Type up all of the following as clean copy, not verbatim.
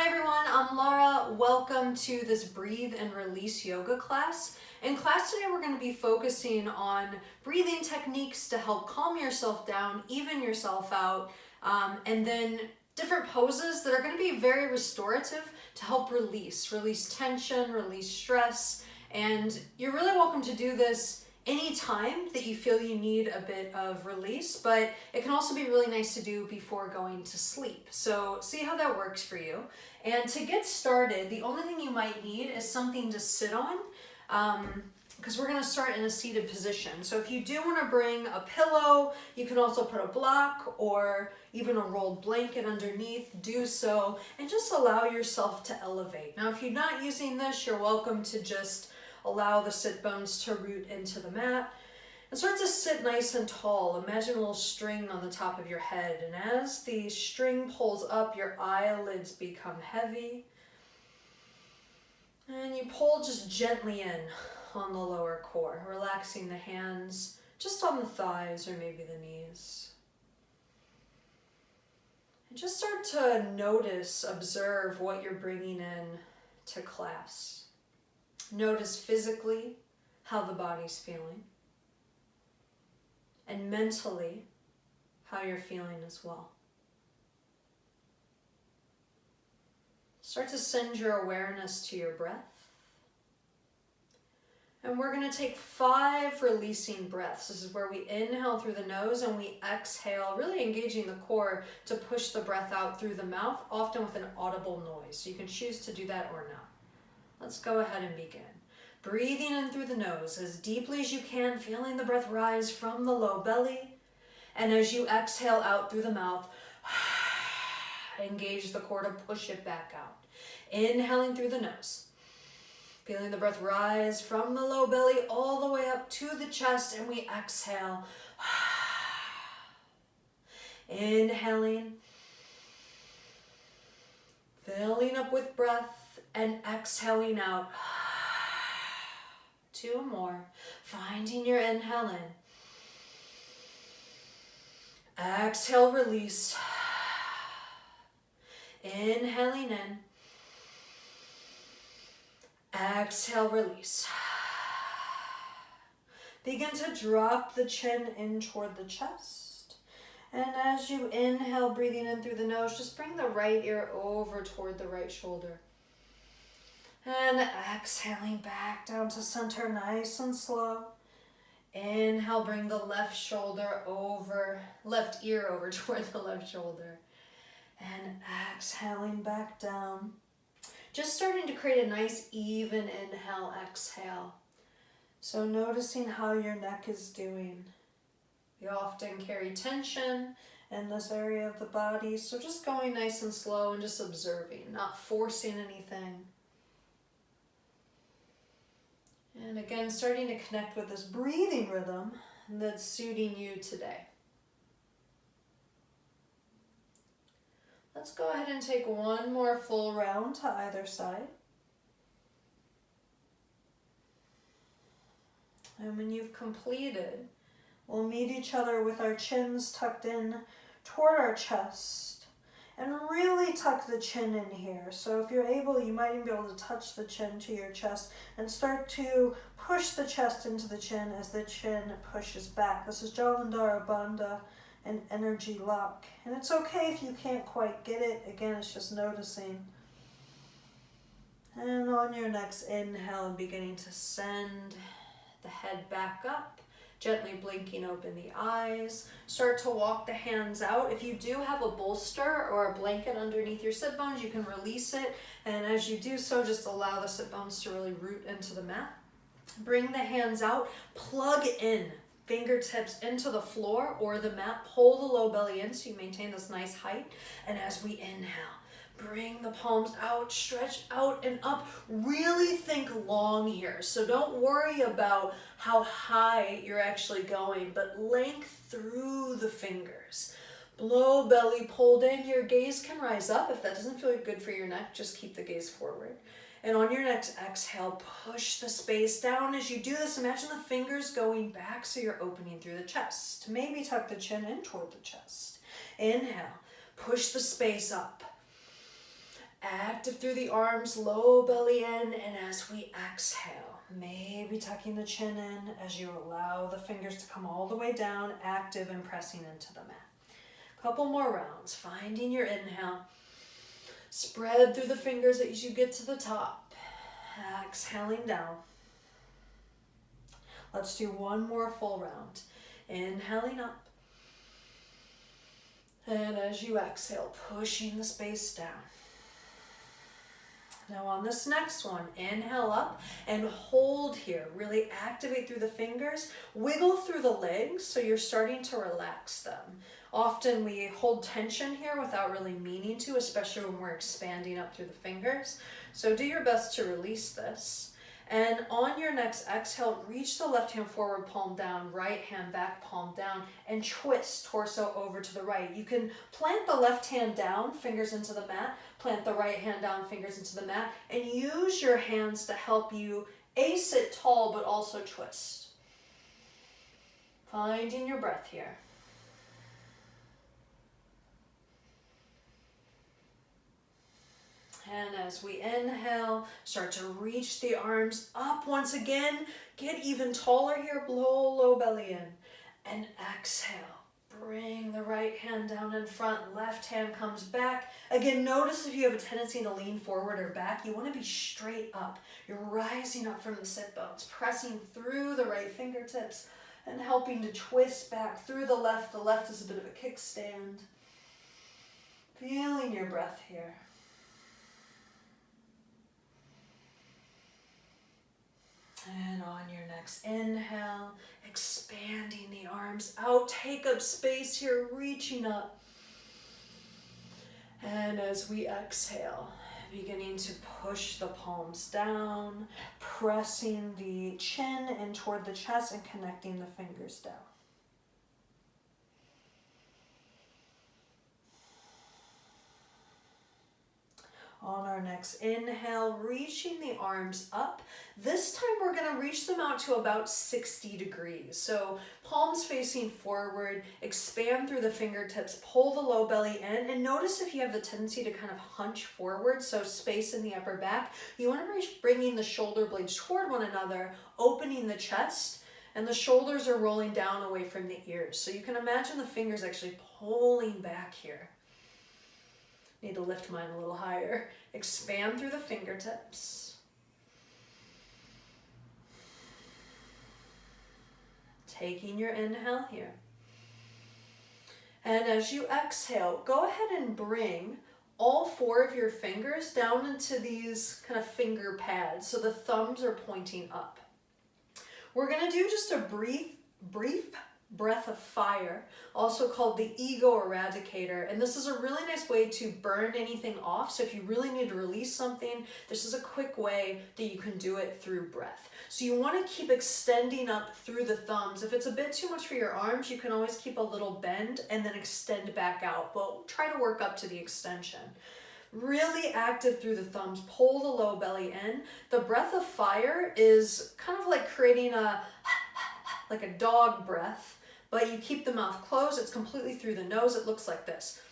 Hi everyone, I'm Laura. Welcome to this Breathe and Release yoga class. In class today we're going to be focusing on breathing techniques to help calm yourself down, even yourself out, and then different poses that are going to be very restorative to help release tension, release stress, and you're really welcome to do this anytime that you feel you need a bit of release, but it can also be really nice to do before going to sleep. So see how that works for you. And to get started, the only thing you might need is something to sit on, because we're going to start in a seated position. So if you do want to bring a pillow, you can also put a block or even a rolled blanket underneath, do so, and just allow yourself to elevate. Now if you're not using this, you're welcome to just allow the sit bones to root into the mat and start to sit nice and tall. Imagine a little string on the top of your head, and as the string pulls up, your eyelids become heavy, and you pull just gently in on the lower core, relaxing the hands just on the thighs or maybe the knees. And just start to notice, observe what you're bringing in to class. Notice physically how the body's feeling, and mentally how you're feeling as well. Start to send your awareness to your breath. And we're going to take 5 releasing breaths. This is where we inhale through the nose and we exhale, really engaging the core to push the breath out through the mouth, often with an audible noise. So you can choose to do that or not. Let's go ahead and begin. Breathing in through the nose as deeply as you can, feeling the breath rise from the low belly. And as you exhale out through the mouth, engage the core to push it back out. Inhaling through the nose, feeling the breath rise from the low belly all the way up to the chest, and we exhale. Inhaling, filling up with breath, and exhaling out. 2 more. Finding your inhale in. Exhale, release. Inhaling in. Exhale, release. Begin to drop the chin in toward the chest. And as you inhale, breathing in through the nose, just bring the right ear over toward the right shoulder. And exhaling back down to center, nice and slow. Inhale, bring the left ear over toward the left shoulder. And exhaling back down. Just starting to create a nice even inhale, exhale. So noticing how your neck is doing. We often carry tension in this area of the body, so just going nice and slow and just observing, not forcing anything. And again, starting to connect with this breathing rhythm that's suiting you today. Let's go ahead and take 1 more full round to either side. And when you've completed, we'll meet each other with our chins tucked in toward our chest. And really tuck the chin in here. So if you're able, you might even be able to touch the chin to your chest and start to push the chest into the chin as the chin pushes back. This is Jalandhara Bandha, an energy lock. And it's okay if you can't quite get it. Again, it's just noticing. And on your next inhale, beginning to send the head back up. Gently blinking open the eyes. Start to walk the hands out. If you do have a bolster or a blanket underneath your sit bones, you can release it. And as you do so, just allow the sit bones to really root into the mat. Bring the hands out. Plug in fingertips into the floor or the mat. Pull the low belly in so you maintain this nice height. And as we inhale, bring the palms out, stretch out and up. Really think long here. So don't worry about how high you're actually going, but length through the fingers. Low belly pulled in. Your gaze can rise up. If that doesn't feel good for your neck, just keep the gaze forward. And on your next exhale, push the space down. As you do this, imagine the fingers going back so you're opening through the chest. Maybe tuck the chin in toward the chest. Inhale, push the space up. Active through the arms, low belly in, and as we exhale, maybe tucking the chin in as you allow the fingers to come all the way down, active and pressing into the mat. Couple more rounds, finding your inhale. Spread through the fingers as you get to the top. Exhaling down. Let's do one more full round. Inhaling up. And as you exhale, pushing the space down. Now on this next one, inhale up and hold here. Really activate through the fingers. Wiggle through the legs so you're starting to relax them. Often we hold tension here without really meaning to, especially when we're expanding up through the fingers. So do your best to release this. And on your next exhale, reach the left hand forward, palm down, right hand back, palm down, and twist torso over to the right. You can plant the left hand down, fingers into the mat, plant the right hand down, fingers into the mat, and use your hands to help you sit tall, but also twist. Finding your breath here. And as we inhale, start to reach the arms up once again. Get even taller here, blow low belly in. And exhale, bring the right hand down in front, left hand comes back. Again, notice if you have a tendency to lean forward or back, you want to be straight up. You're rising up from the sit bones, pressing through the right fingertips and helping to twist back through the left. The left is a bit of a kickstand. Feeling your breath here. And on your next inhale, expanding the arms out, take up space here, reaching up. And as we exhale, beginning to push the palms down, pressing the chin in toward the chest and connecting the fingers down. On our next inhale, reaching the arms up. This time we're going to reach them out to about 60 degrees. So palms facing forward, expand through the fingertips, pull the low belly in, and notice if you have the tendency to kind of hunch forward, so space in the upper back. You want to reach bringing the shoulder blades toward one another, opening the chest, and the shoulders are rolling down away from the ears. So you can imagine the fingers actually pulling back here. Need to lift mine a little higher. Expand through the fingertips. Taking your inhale here. And as you exhale, go ahead and bring all four of your fingers down into these kind of finger pads. So the thumbs are pointing up. We're going to do just a brief breath of fire, also called the ego eradicator. And this is a really nice way to burn anything off. So if you really need to release something, this is a quick way that you can do it through breath. So you want to keep extending up through the thumbs. If it's a bit too much for your arms, you can always keep a little bend and then extend back out. But try to work up to the extension. Really active through the thumbs, pull the low belly in. The breath of fire is kind of like creating like a dog breath, but you keep the mouth closed. It's completely through the nose. It looks like this.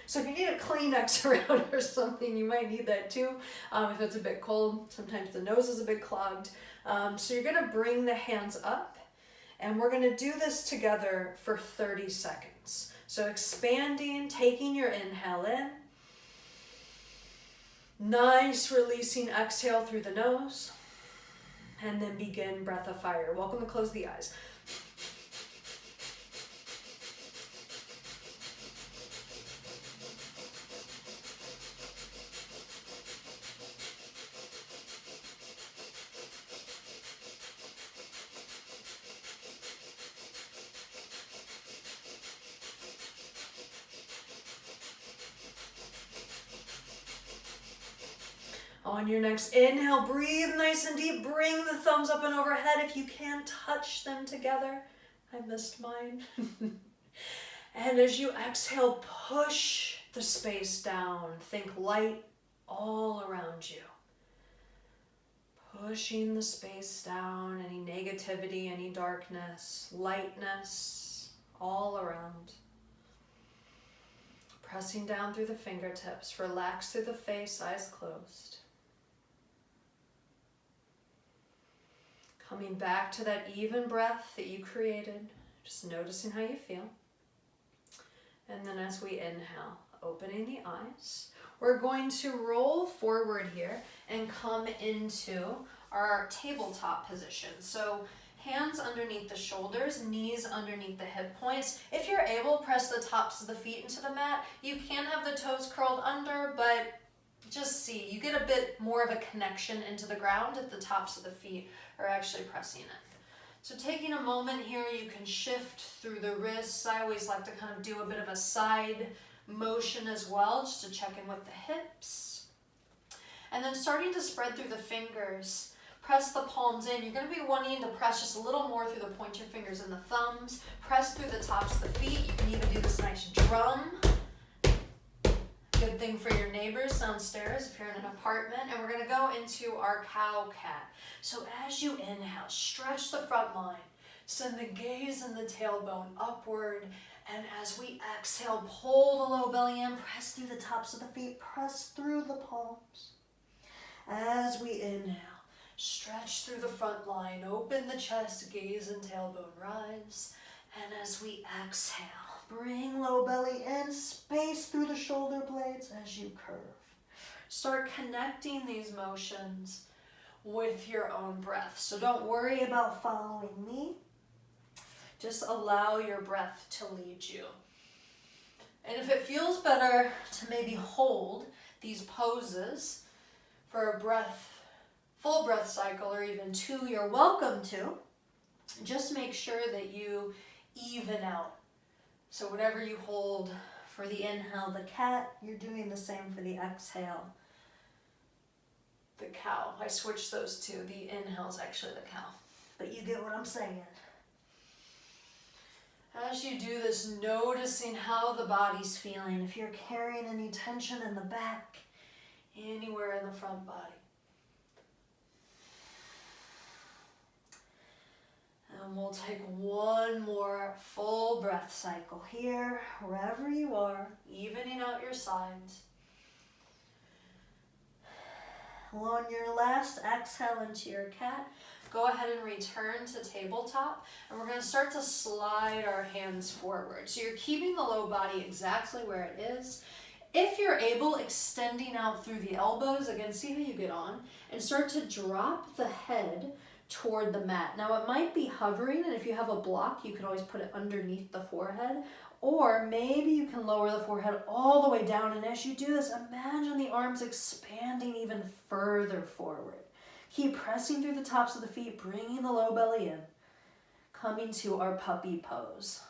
So if you need a Kleenex around or something, you might need that too. If it's a bit cold, sometimes the nose is a bit clogged. So you're gonna bring the hands up, and we're gonna do this together for 30 seconds. So expanding, taking your inhale in. Nice releasing exhale through the nose. And then begin breath of fire. Welcome to close the eyes. On your next inhale, breathe nice and deep. Bring the thumbs up and overhead. If you can, touch them together. I missed mine. And as you exhale, push the space down. Think light all around you. Pushing the space down, any negativity, any darkness, lightness all around. Pressing down through the fingertips. Relax through the face, eyes closed. Coming back to that even breath that you created. Just noticing how you feel. And then as we inhale, opening the eyes, we're going to roll forward here and come into our tabletop position. So hands underneath the shoulders, knees underneath the hip points. If you're able, press the tops of the feet into the mat. You can have the toes curled under, but just see, you get a bit more of a connection into the ground if the tops of the feet are actually pressing it. So taking a moment here, you can shift through the wrists. I always like to kind of do a bit of a side motion as well, just to check in with the hips. And then starting to spread through the fingers. Press the palms in. You're going to be wanting to press just a little more through the pointer fingers and the thumbs. Press through the tops of the feet. You can even do this nice drum. Good thing for your neighbors downstairs if you're in an apartment. And we're going to go into our cow-cat. So as you inhale, stretch the front line. Send the gaze and the tailbone upward. And as we exhale, pull the low belly in. Press through the tops of the feet. Press through the palms. As we inhale, stretch through the front line. Open the chest, gaze and tailbone rise. And as we exhale, bring low belly in, space through the shoulder blades as you curve. Start connecting these motions with your own breath. So don't worry about following me. Just allow your breath to lead you. And if it feels better to maybe hold these poses for a breath, full breath cycle, or even two, you're welcome to. Just make sure that you even out. So whatever you hold for the inhale, the cat, you're doing the same for the exhale, the cow. I switched those two. The inhale is actually the cow. But you get what I'm saying. As you do this, noticing how the body's feeling. If you're carrying any tension in the back, anywhere in the front body. And we'll take one more full breath cycle here, wherever you are, evening out your sides. On your last exhale into your cat, go ahead and return to tabletop, and we're going to start to slide our hands forward. So you're keeping the low body exactly where it is. If you're able, extending out through the elbows, again, see how you get on, and start to drop the head toward the mat. Now it might be hovering, and if you have a block, you can always put it underneath the forehead, or maybe you can lower the forehead all the way down, and as you do this, imagine the arms expanding even further forward. Keep pressing through the tops of the feet, bringing the low belly in, coming to our puppy pose.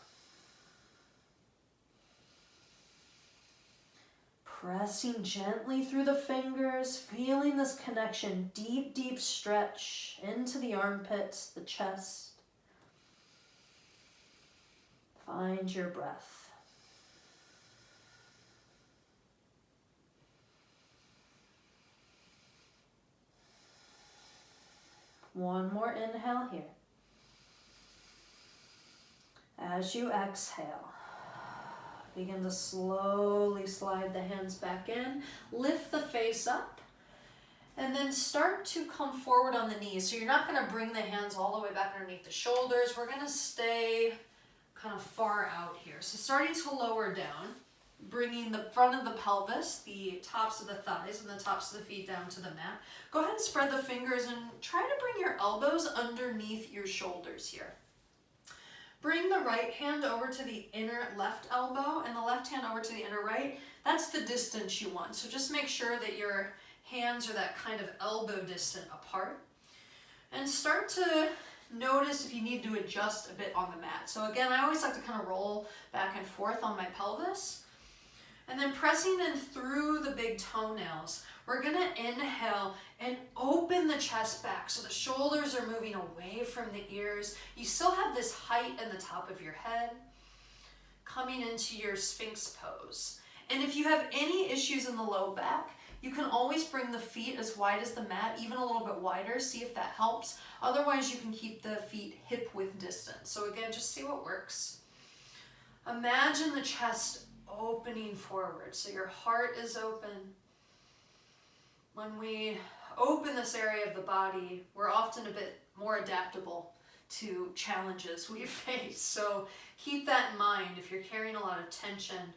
Pressing gently through the fingers, feeling this connection, deep, deep stretch into the armpits, the chest. Find your breath. One more inhale here. As you exhale, begin to slowly slide the hands back in, lift the face up, and then start to come forward on the knees. So you're not going to bring the hands all the way back underneath the shoulders. We're going to stay kind of far out here. So starting to lower down, bringing the front of the pelvis, the tops of the thighs, and the tops of the feet down to the mat. Go ahead and spread the fingers and try to bring your elbows underneath your shoulders here. Bring the right hand over to the inner left elbow and the left hand over to the inner right. That's the distance you want. So just make sure that your hands are that kind of elbow distant apart. And start to notice if you need to adjust a bit on the mat. So again, I always like to kind of roll back and forth on my pelvis. And then pressing in through the big toenails. We're going to inhale and open the chest back so the shoulders are moving away from the ears. You still have this height in the top of your head. Coming into your Sphinx pose. And if you have any issues in the low back, you can always bring the feet as wide as the mat, even a little bit wider. See if that helps. Otherwise, you can keep the feet hip width distance. So again, just see what works. Imagine the chest opening forward. So your heart is open. When we open this area of the body, we're often a bit more adaptable to challenges we face. So keep that in mind if you're carrying a lot of tension.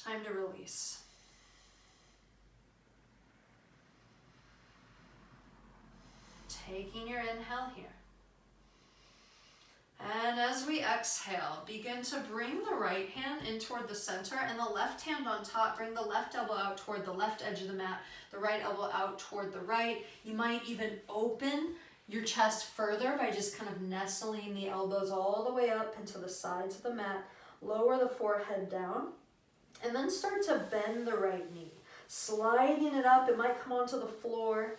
Time to release. Taking your inhale here. And as we exhale, begin to bring the right hand in toward the center and the left hand on top. Bring the left elbow out toward the left edge of the mat, the right elbow out toward the right. You might even open your chest further by just kind of nestling the elbows all the way up into the sides of the mat. Lower the forehead down and then start to bend the right knee. Sliding it up, it might come onto the floor.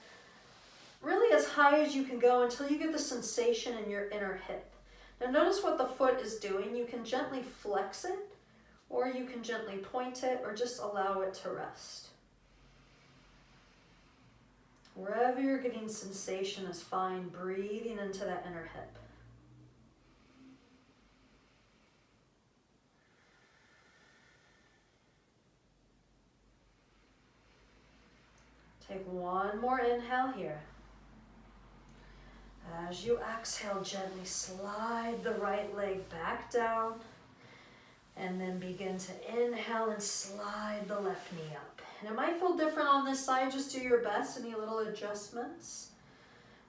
Really as high as you can go until you get the sensation in your inner hip. Now notice what the foot is doing. You can gently flex it, or you can gently point it, or just allow it to rest. Wherever you're getting sensation is fine, breathing into that inner hip. Take one more inhale here. As you exhale, gently slide the right leg back down and then begin to inhale and slide the left knee up. And it might feel different on this side, just do your best, any little adjustments.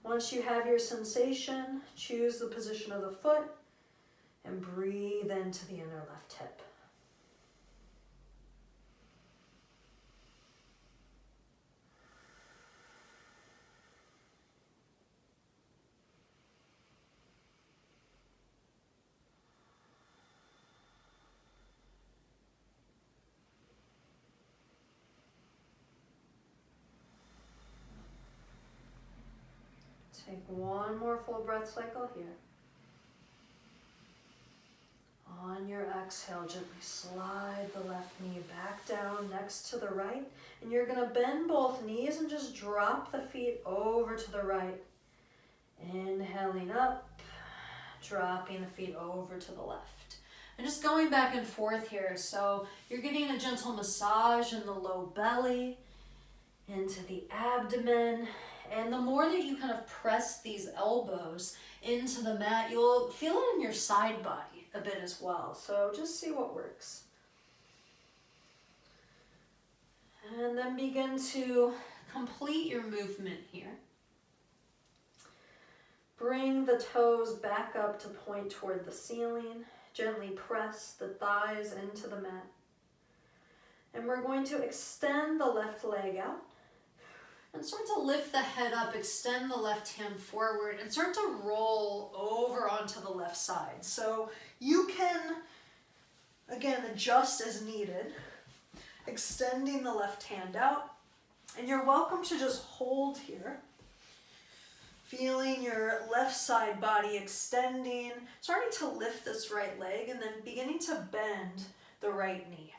Once you have your sensation, choose the position of the foot and breathe into the inner left hip. Take one more full breath cycle here. On your exhale, gently slide the left knee back down next to the right. And you're going to bend both knees and just drop the feet over to the right. Inhaling up, dropping the feet over to the left. And just going back and forth here. So you're getting a gentle massage in the low belly, into the abdomen. And the more that you kind of press these elbows into the mat, you'll feel it in your side body a bit as well. So just see what works. And then begin to complete your movement here. Bring the toes back up to point toward the ceiling. Gently press the thighs into the mat. And we're going to extend the left leg out. And start to lift the head up, extend the left hand forward, and start to roll over onto the left side. So you can, again, adjust as needed, extending the left hand out. And you're welcome to just hold here, feeling your left side body extending, starting to lift this right leg, and then beginning to bend the right knee.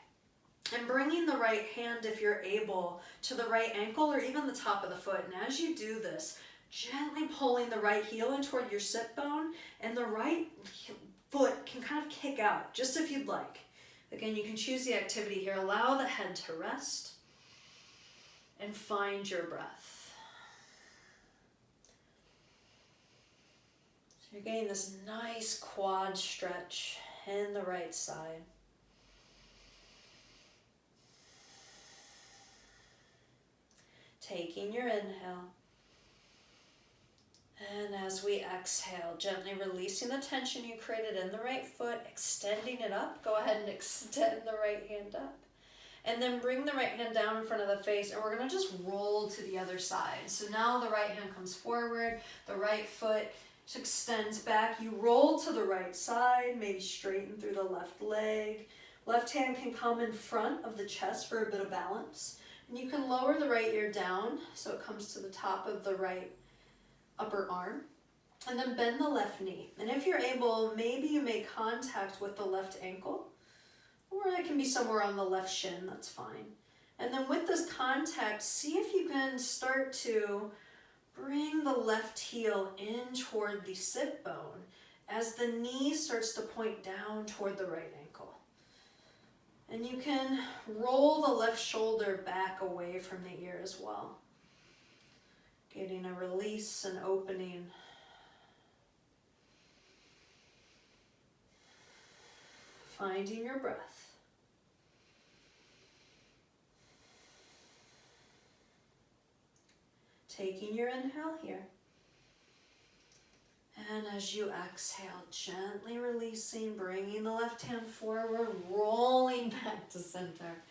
And bringing the right hand, if you're able, to the right ankle or even the top of the foot. And as you do this, gently pulling the right heel in toward your sit bone, and the right foot can kind of kick out, just if you'd like. Again, you can choose the activity here. Allow the head to rest and find your breath. So you're getting this nice quad stretch in the right side. Taking your inhale, and as we exhale, gently releasing the tension you created in the right foot, extending it up. Go ahead and extend the right hand up, and then bring the right hand down in front of the face, and we're going to just roll to the other side. So now the right hand comes forward, the right foot extends back. You roll to the right side, maybe straighten through the left leg. Left hand can come in front of the chest for a bit of balance. And you can lower the right ear down so it comes to the top of the right upper arm. And then bend the left knee. And if you're able, maybe you make contact with the left ankle, or it can be somewhere on the left shin, that's fine. And then with this contact, see if you can start to bring the left heel in toward the sit bone as the knee starts to point down toward the right ankle. And you can roll the left shoulder back away from the ear as well. Getting a release and opening. Finding your breath. Taking your inhale here. And as you exhale, gently releasing, bringing the left hand forward, rolling back to center.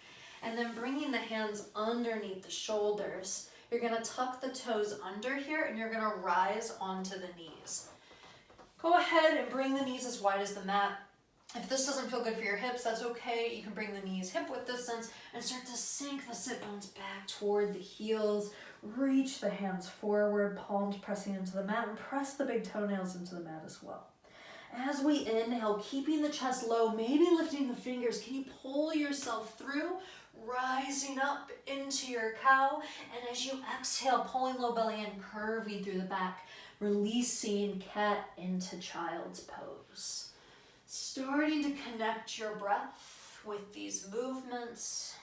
And then bringing the hands underneath the shoulders. You're going to tuck the toes under here and you're going to rise onto the knees. Go ahead and bring the knees as wide as the mat. If this doesn't feel good for your hips, that's okay. You can bring the knees hip width distance and start to sink the sit bones back toward the heels. Reach the hands forward, palms pressing into the mat, and press the big toenails into the mat as well. As we inhale, keeping the chest low, maybe lifting the fingers, can you pull yourself through, rising up into your cow, and as you exhale, pulling low belly in, curving through the back, releasing cat into child's pose. Starting to connect your breath with these movements.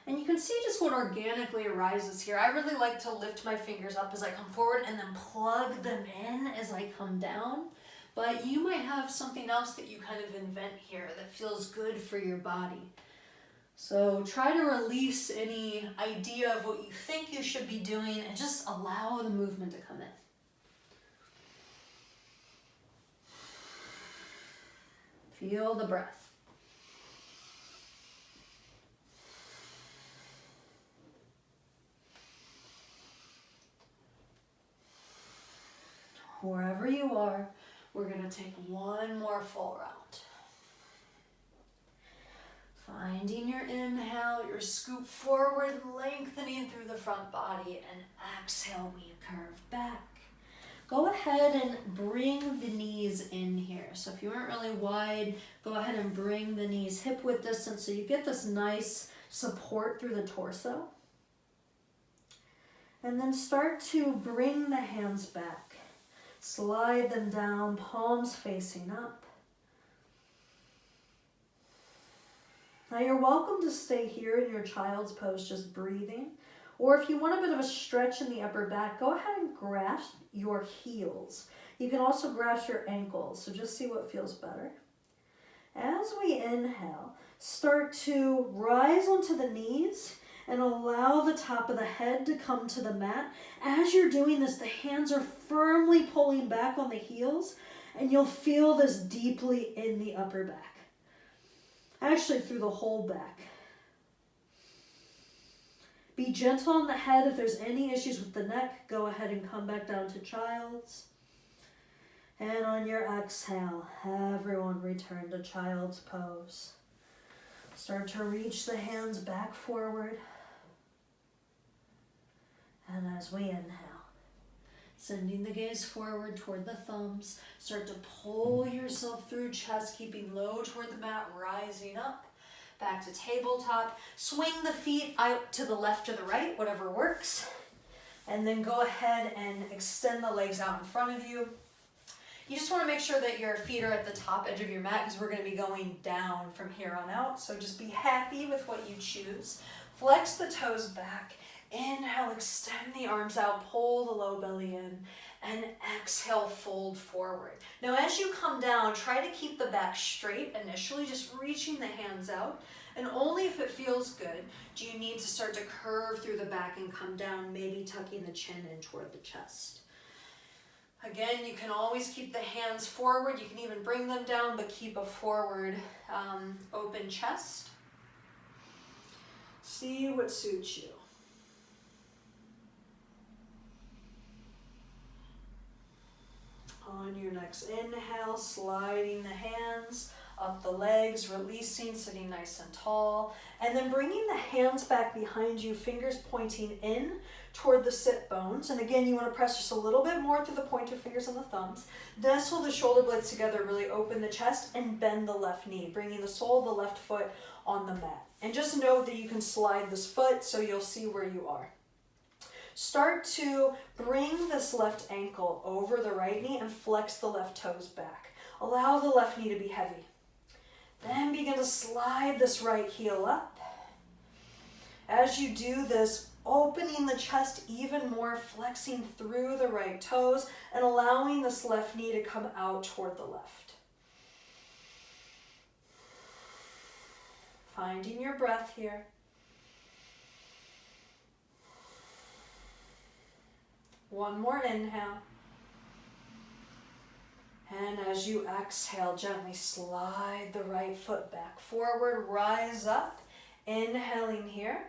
And you can see just what organically arises here. I really like to lift my fingers up as I come forward and then plug them in as I come down. But you might have something else that you kind of invent here that feels good for your body. So try to release any idea of what you think you should be doing and just allow the movement to come in. Feel the breath. Wherever you are, we're going to take one more full round. Finding your inhale, your scoop forward, lengthening through the front body, and exhale, we curve back. Go ahead and bring the knees in here. So if you aren't really wide, go ahead and bring the knees hip width distance so you get this nice support through the torso. And then start to bring the hands back. Slide them down, palms facing up. Now you're welcome to stay here in your child's pose, just breathing. Or if you want a bit of a stretch in the upper back, go ahead and grasp your heels. You can also grasp your ankles, so just see what feels better. As we inhale, start to rise onto the knees and allow the top of the head to come to the mat. As you're doing this, the hands are firmly pulling back on the heels, and you'll feel this deeply in the upper back. Actually, through the whole back. Be gentle on the head. If there's any issues with the neck, go ahead and come back down to child's. And on your exhale, everyone return to child's pose. Start to reach the hands back forward. And as we inhale, sending the gaze forward toward the thumbs, start to pull yourself through chest, keeping low toward the mat, rising up. Back to tabletop. Swing the feet out to the left or the right, whatever works. And then go ahead and extend the legs out in front of you. You just want to make sure that your feet are at the top edge of your mat because we're going to be going down from here on out. So just be happy with what you choose. Flex the toes back. Inhale, extend the arms out, pull the low belly in, and exhale, fold forward. Now as you come down, try to keep the back straight initially, just reaching the hands out. And only if it feels good do you need to start to curve through the back and come down, maybe tucking the chin in toward the chest. Again, you can always keep the hands forward. You can even bring them down, but keep a forward open chest. See what suits you. On your next inhale, sliding the hands up the legs, releasing, sitting nice and tall, and then bringing the hands back behind you, fingers pointing in toward the sit bones. And again, you want to press just a little bit more through the pointer fingers and the thumbs. Nestle the shoulder blades together, really open the chest and bend the left knee, bringing the sole of the left foot on the mat. And just note that you can slide this foot so you'll see where you are. Start to bring this left ankle over the right knee and flex the left toes back. Allow the left knee to be heavy. Then begin to to slide this right heel up. As you do this, opening the chest even more, flexing through the right toes and allowing this left knee to come out toward the left. Finding your breath here. One more inhale. And as you exhale, gently slide the right foot back forward, rise up, inhaling here.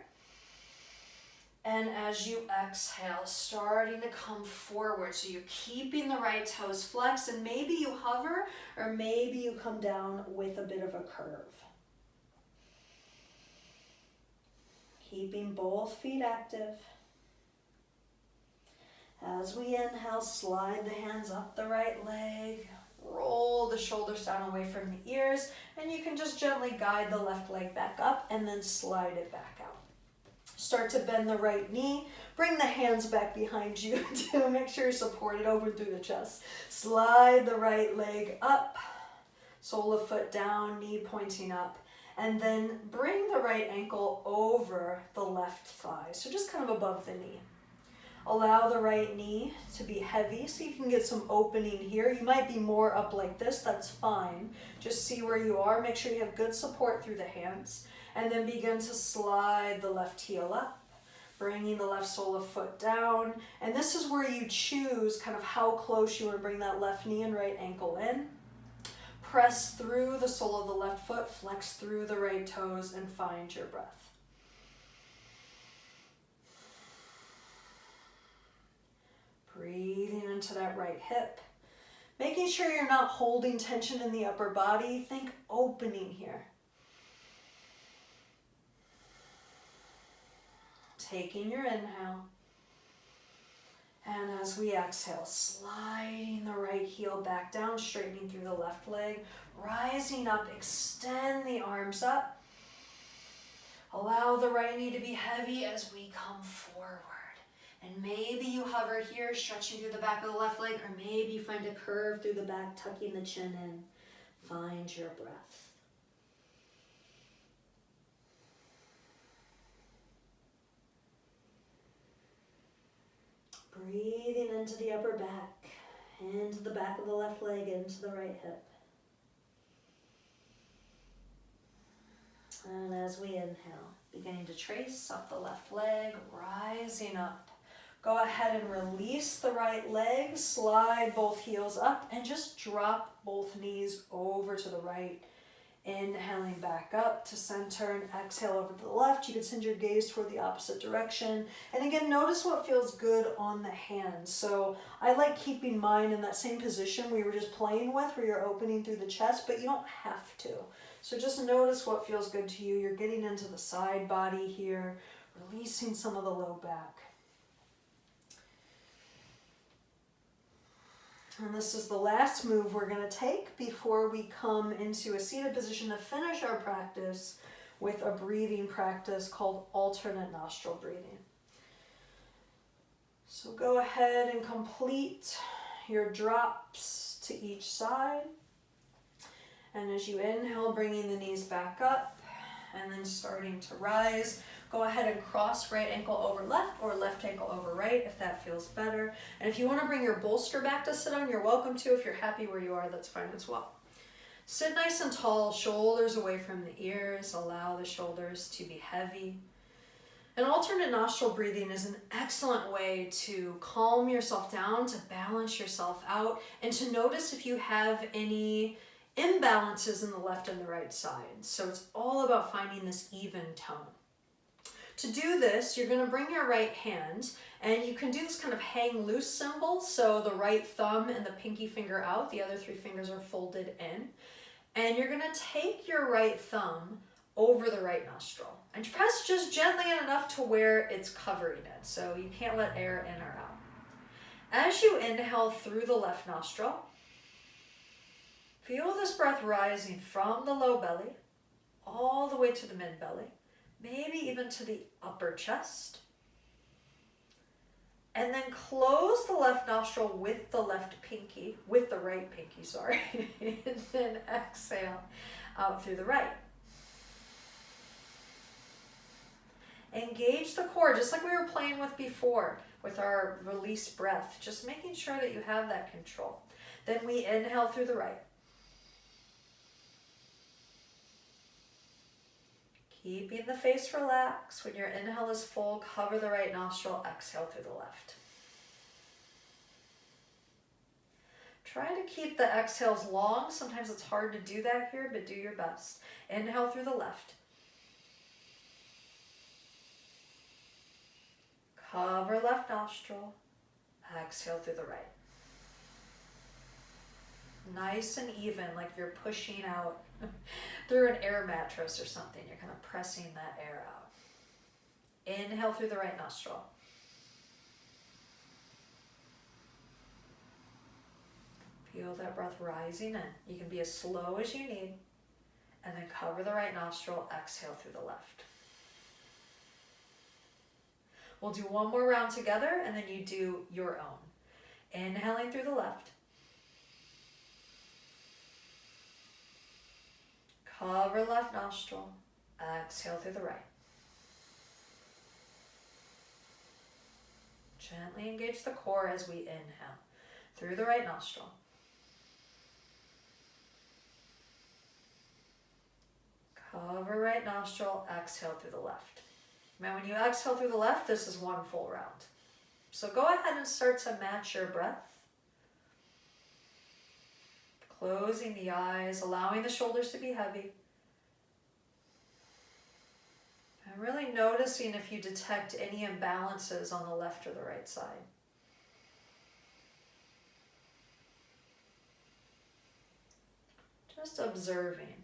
And as you exhale, starting to come forward. So you're keeping the right toes flexed, and maybe you hover, or maybe you come down with a bit of a curve. Keeping both feet active. As we inhale, slide the hands up the right leg, roll the shoulders down away from the ears, and you can just gently guide the left leg back up and then slide it back out. Start to bend the right knee, bring the hands back behind you to make sure you're supported over through the chest. Slide the right leg up, sole of foot down, knee pointing up, and then bring the right ankle over the left thigh, so just kind of above the knee. Allow the right knee to be heavy so you can get some opening here. You might be more up like this, that's fine. Just see where you are, make sure you have good support through the hands, and then begin to slide the left heel up, bringing the left sole of foot down. And this is where you choose kind of how close you want to bring that left knee and right ankle in. Press through the sole of the left foot, flex through the right toes, and find your breath. Breathing into that right hip. Making sure you're not holding tension in the upper body. Think opening here. Taking your inhale. And as we exhale, sliding the right heel back down, straightening through the left leg, rising up, extend the arms up. Allow the right knee to be heavy as we come forward. And maybe you hover here, stretching through the back of the left leg, or maybe you find a curve through the back, tucking the chin in. Find your breath. Breathing into the upper back, into the back of the left leg, into the right hip. And as we inhale, beginning to trace up the left leg, rising up. Go ahead and release the right leg, slide both heels up, and just drop both knees over to the right. Inhaling back up to center and exhale over to the left. You can send your gaze toward the opposite direction. And again, notice what feels good on the hands. So I like keeping mine in that same position we were just playing with, where you're opening through the chest, but you don't have to. So just notice what feels good to you. You're getting into the side body here, releasing some of the low back. And this is the last move we're going to take before we come into a seated position to finish our practice with a breathing practice called alternate nostril breathing. So go ahead and complete your drops to each side. And as you inhale, bringing the knees back up and then starting to rise. Go ahead and cross right ankle over left or left ankle over right if that feels better. And if you want to bring your bolster back to sit on, you're welcome to. If you're happy where you are, that's fine as well. Sit nice and tall, shoulders away from the ears. Allow the shoulders to be heavy. And alternate nostril breathing is an excellent way to calm yourself down, to balance yourself out, and to notice if you have any imbalances in the left and the right side. So it's all about finding this even tone. To do this, you're going to bring your right hand, and you can do this kind of hang loose symbol. So the right thumb and the pinky finger out, the other three fingers are folded in. And you're going to take your right thumb over the right nostril and press just gently in enough to where it's covering it. So you can't let air in or out. As you inhale through the left nostril, feel this breath rising from the low belly all the way to the mid belly. Maybe even to the upper chest. And then close the left nostril with the right pinky, sorry. And then exhale out through the right. Engage the core, just like we were playing with before with our release breath, just making sure that you have that control. Then we inhale through the right. Keeping the face relaxed. When your inhale is full, cover the right nostril, exhale through the left. Try to keep the exhales long. Sometimes it's hard to do that here, but do your best. Inhale through the left. Cover left nostril. Exhale through the right. Nice and even, like you're pushing out through an air mattress or something. You're kind of pressing that air out. Inhale through the right nostril. Feel that breath rising in. You can be as slow as you need. And then cover the right nostril, exhale through the left. We'll do one more round together and then you do your own. Inhaling through the left. Cover left nostril, exhale through the right. Gently engage the core as we inhale through the right nostril. Cover right nostril, exhale through the left. Now when you exhale through the left, this is one full round. So go ahead and start to match your breath. Closing the eyes, allowing the shoulders to be heavy. And really noticing if you detect any imbalances on the left or the right side. Just observing.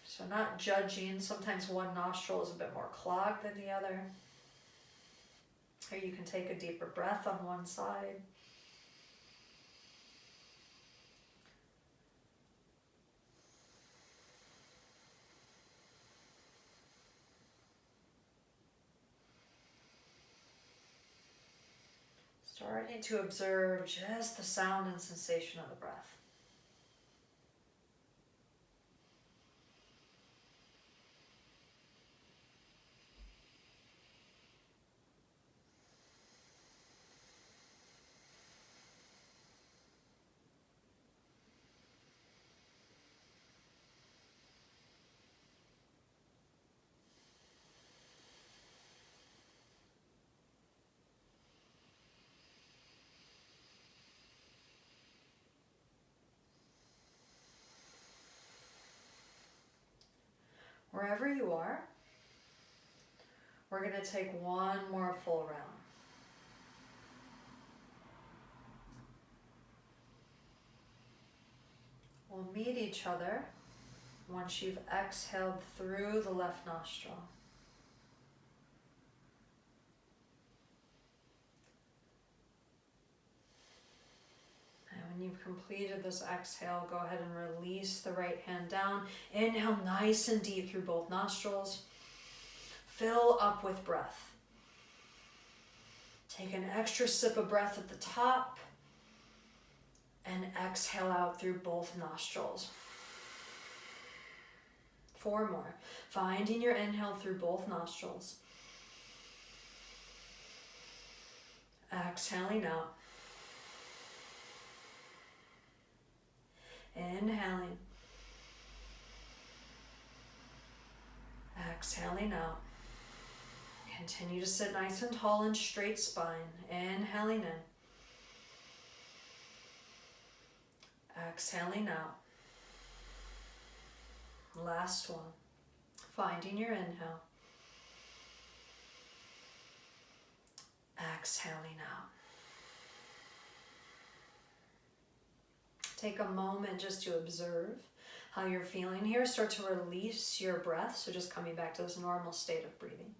So not judging. Sometimes one nostril is a bit more clogged than the other. Or you can take a deeper breath on one side. Starting to observe just the sound and sensation of the breath. Wherever you are, we're going to take one more full round. We'll meet each other once you've exhaled through the left nostril. When you've completed this exhale, go ahead and release the right hand down. Inhale nice and deep through both nostrils. Fill up with breath. Take an extra sip of breath at the top and exhale out through both nostrils. 4 more. Finding your inhale through both nostrils. Exhaling out. Inhaling. Exhaling out. Continue to sit nice and tall and straight spine. Inhaling in. Exhaling out. Last one. Finding your inhale. Exhaling out. Take a moment just to observe how you're feeling here. Start to release your breath. So just coming back to this normal state of breathing.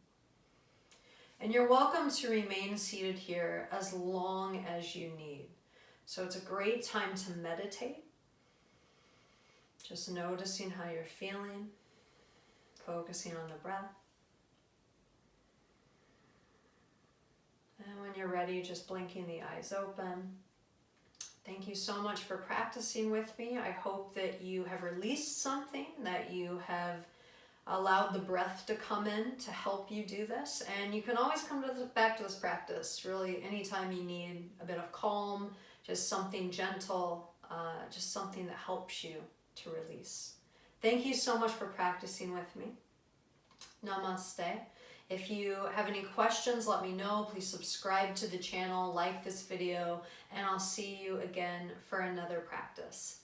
And you're welcome to remain seated here as long as you need. So it's a great time to meditate. Just noticing how you're feeling. Focusing on the breath. And when you're ready, just blinking the eyes open. Thank you so much for practicing with me. I hope that you have released something, that you have allowed the breath to come in to help you do this. And you can always come back to this practice really anytime you need a bit of calm, just something gentle, just something that helps you to release. Thank you so much for practicing with me. Namaste. If you have any questions, let me know. Please subscribe to the channel, like this video, and I'll see you again for another practice.